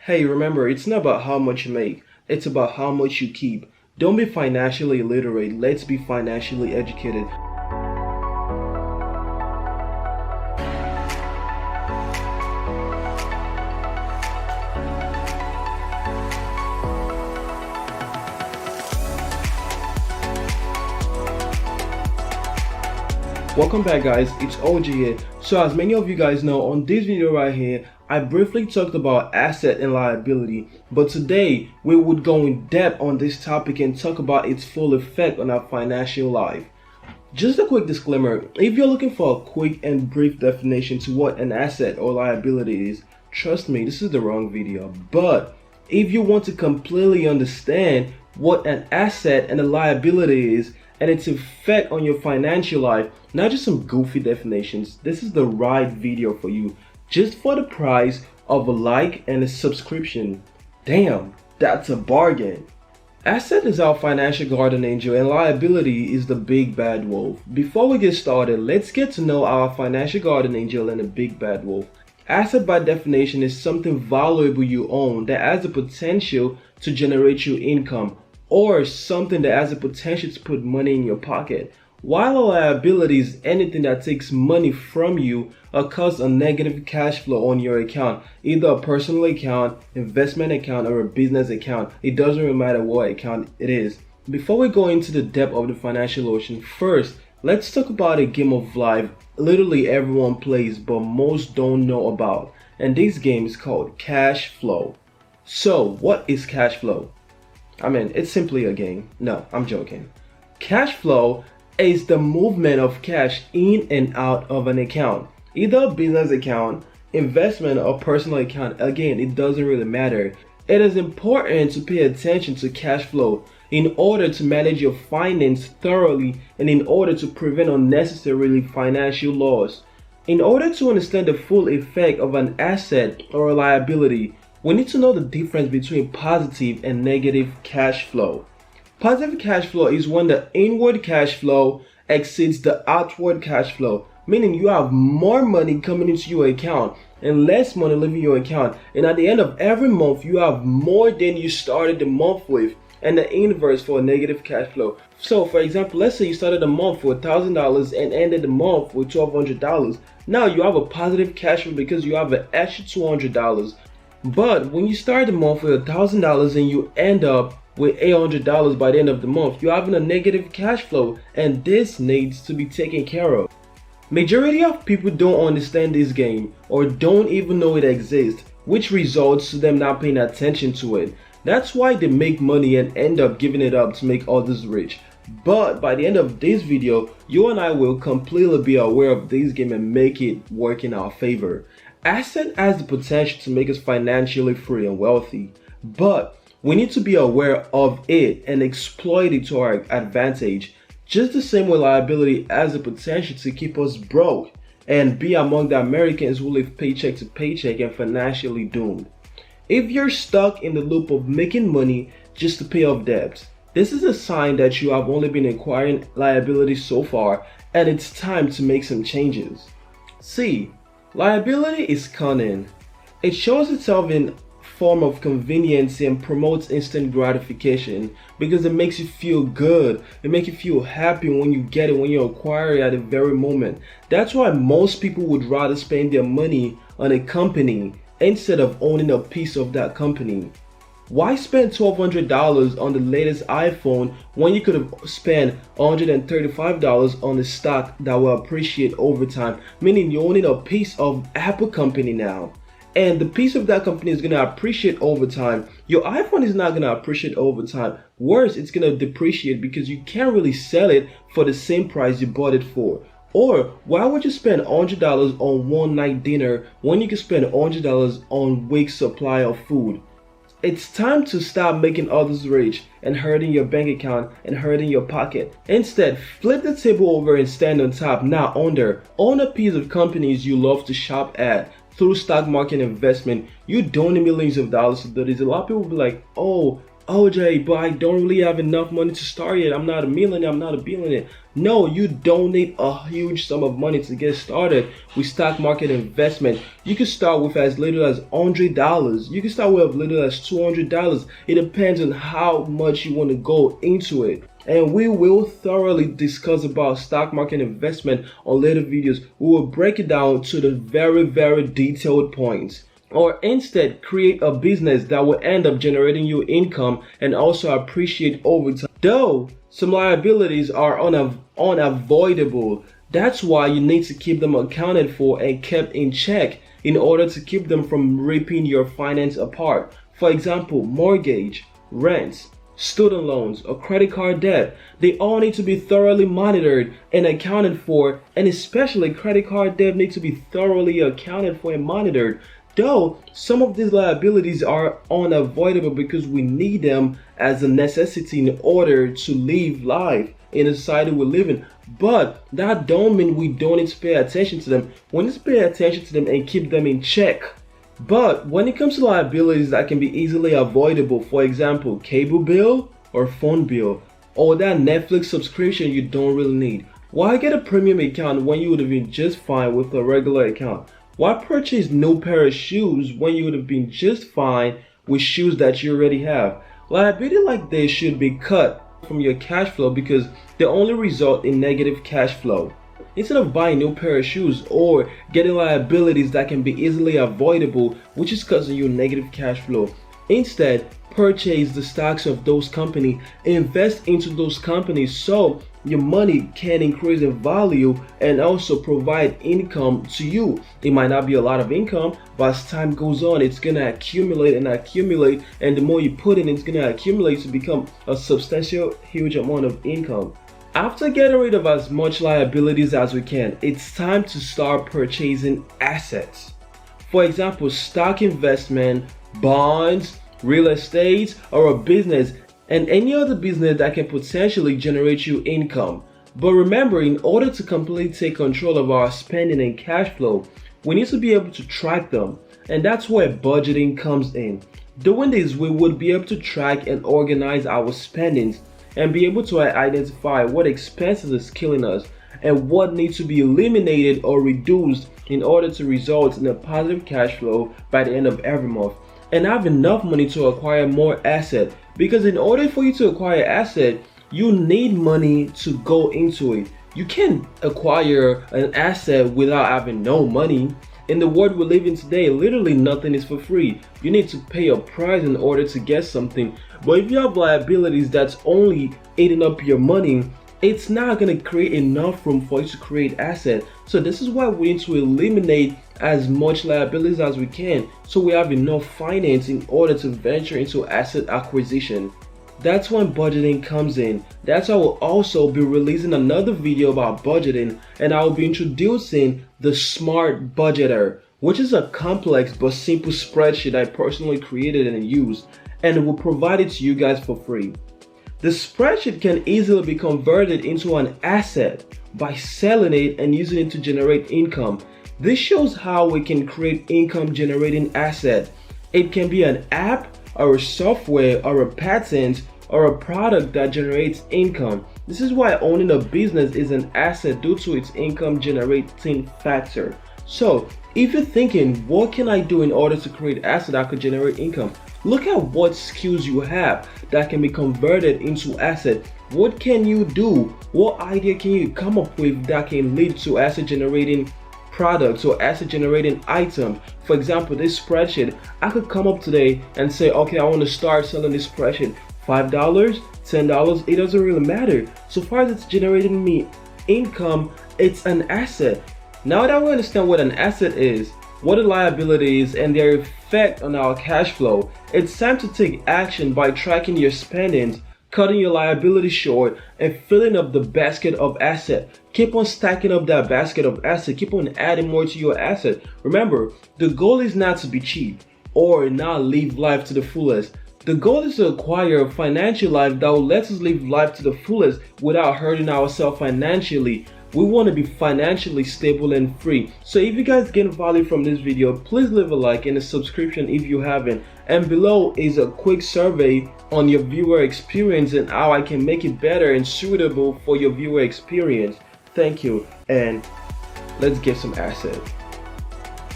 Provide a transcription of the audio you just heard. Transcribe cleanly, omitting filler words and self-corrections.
Hey, remember, it's not about how much you make, it's about how much you keep. Don't be financially illiterate, let's be financially educated. Welcome back guys, it's OG here. So as many of you guys know, on this video right here, I briefly talked about asset and liability, but today we would go in depth on this topic and talk about its full effect on our financial life. Just a quick disclaimer, if you're looking for a quick and brief definition to what an asset or liability is, trust me, this is the wrong video. But if you want to completely understand what an asset and a liability is and its effect on your financial life, not just some goofy definitions, this is the right video for you, just for the price of a like and a subscription. Damn, that's a bargain. Asset is our financial guardian angel and liability is the big bad wolf. Before we get started, let's get to know our financial guardian angel and the big bad wolf. Asset by definition is something valuable you own that has the potential to generate you income, or something that has the potential to put money in your pocket. While a liability is anything that takes money from you or causes a negative cash flow on your account, either a personal account, investment account, or a business account. It doesn't really matter what account it is. Before we go into the depth of the financial ocean, first, let's talk about a game of life literally everyone plays but most don't know about. And this game is called Cashflow. So, what is cash flow? I mean, it's simply a game. No, I'm joking. Cash flow is the movement of cash in and out of an account, either a business account, investment, or personal account. Again, it doesn't really matter. It is important to pay attention to cash flow in order to manage your finance thoroughly and in order to prevent unnecessarily financial loss. In order to understand the full effect of an asset or a liability, we need to know the difference between positive and negative cash flow. Positive cash flow is when the inward cash flow exceeds the outward cash flow, meaning you have more money coming into your account and less money leaving your account, and at the end of every month you have more than you started the month with, and the inverse for a negative cash flow. So for example, let's say you started the month with $1,000 and ended the month with $1,200. Now you have a positive cash flow because you have an extra $200. But when you start the month with $1,000 and you end up with $800 by the end of the month, you're having a negative cash flow, and this needs to be taken care of. Majority of people don't understand this game or don't even know it exists, which results to them not paying attention to it. That's why they make money and end up giving it up to make others rich. But by the end of this video, you and I will completely be aware of this game and make it work in our favor. Asset has the potential to make us financially free and wealthy, but we need to be aware of it and exploit it to our advantage. Just the same way liability has the potential to keep us broke and be among the Americans who live paycheck to paycheck and financially doomed. If you're stuck in the loop of making money just to pay off debts, this is a sign that you have only been acquiring liabilities so far and it's time to make some changes. See, liability is cunning. It shows itself in form of convenience and promotes instant gratification because it makes you feel good. It makes you feel happy when you get it, when you acquire it at the very moment. That's why most people would rather spend their money on a company instead of owning a piece of that company. Why spend $1,200 on the latest iPhone when you could have spent $135 on a stock that will appreciate over time, meaning you're owning a piece of Apple company now, and the piece of that company is going to appreciate over time. Your iPhone is not going to appreciate over time. Worse, it's going to depreciate because you can't really sell it for the same price you bought it for. Or why would you spend $100 on one night dinner when you can spend $100 on week's supply of food? It's time to stop making others rich and hurting your bank account and hurting your pocket. Instead, flip the table over and stand on top, not under. Own a piece of companies you love to shop at. Through stock market investment, you donate millions of dollars to this. A lot of people will be like, oh, OJ, but I don't really have enough money to start yet. I'm not a millionaire, I'm not a billionaire. No, you don't need a huge sum of money to get started with stock market investment. You can start with as little as $100. You can start with as little as $200. It depends on how much you want to go into it. And we will thoroughly discuss about stock market investment on later videos. We will break it down to the very detailed points. Or instead, create a business that will end up generating you income and also appreciate over time. Though some liabilities are unavoidable, that's why you need to keep them accounted for and kept in check in order to keep them from ripping your finance apart. For example, mortgage, rents, student loans, or credit card debt. They all need to be thoroughly monitored and accounted for, and especially credit card debt needs to be thoroughly accounted for and monitored. Though some of these liabilities are unavoidable because we need them as a necessity in order to live life in the society we live in. But that don't mean we don't need to pay attention to them. We need to pay attention to them and keep them in check. But when it comes to liabilities that can be easily avoidable, for example, cable bill or phone bill, or that Netflix subscription you don't really need, why get a premium account when you would have been just fine with a regular account? Why purchase new pair of shoes when you would have been just fine with shoes that you already have? Liability like this should be cut from your cash flow because they only result in negative cash flow. Instead of buying new pair of shoes or getting liabilities that can be easily avoidable, which is causing you negative cash flow, instead purchase the stocks of those companies, invest into those companies so your money can increase in value and also provide income to you. It might not be a lot of income, but as time goes on, it's gonna accumulate and accumulate, and the more you put in, it's gonna accumulate to become a substantial, huge amount of income. After getting rid of as much liabilities as we can, it's time to start purchasing assets. For example, stock investment, bonds, real estate, or a business, and any other business that can potentially generate you income. But remember, in order to completely take control of our spending and cash flow, we need to be able to track them. And that's where budgeting comes in. Doing this, we would be able to track and organize our spendings and be able to identify what expenses is killing us and what needs to be eliminated or reduced in order to result in a positive cash flow by the end of every month. And have enough money to acquire more asset, because in order for you to acquire asset, you need money to go into it. You can't acquire an asset without having no money. In the world we live in today, literally nothing is for free. You need to pay a price in order to get something. But if you have liabilities that's only eating up your money, it's not going to create enough room for you to create asset. So this is why we need to eliminate as much liabilities as we can so we have enough finance in order to venture into asset acquisition. That's when budgeting comes in. That's why I will also be releasing another video about budgeting, and I will be introducing the Smart Budgeter, which is a complex but simple spreadsheet I personally created and used, and will provide it to you guys for free. The spreadsheet can easily be converted into an asset by selling it and using it to generate income. This shows how we can create income generating asset. It can be an app or a software or a patent or a product that generates income. This is why owning a business is an asset due to its income generating factor. So if you're thinking, what can I do in order to create asset that could generate income? Look at what skills you have that can be converted into asset. What can you do? What idea can you come up with that can lead to asset generating products or asset generating items? For example, this spreadsheet, I could come up today and say, okay, I want to start selling this spreadsheet. $5, $10, it doesn't really matter. So far as it's generating me income, it's an asset. Now that we understand what an asset is, what a liability is, and their effect on our cash flow, it's time to take action by tracking your spendings, cutting your liability short, and filling up the basket of asset. Keep on stacking up that basket of asset. Keep on adding more to your asset. Remember, the goal is not to be cheap or not live life to the fullest. The goal is to acquire a financial life that will let us live life to the fullest without hurting ourselves financially. We want to be financially stable and free. So if you guys gain value from this video, please leave a like and a subscription if you haven't. And below is a quick survey on your viewer experience and how I can make it better and suitable for your viewer experience. Thank you, and let's get some assets.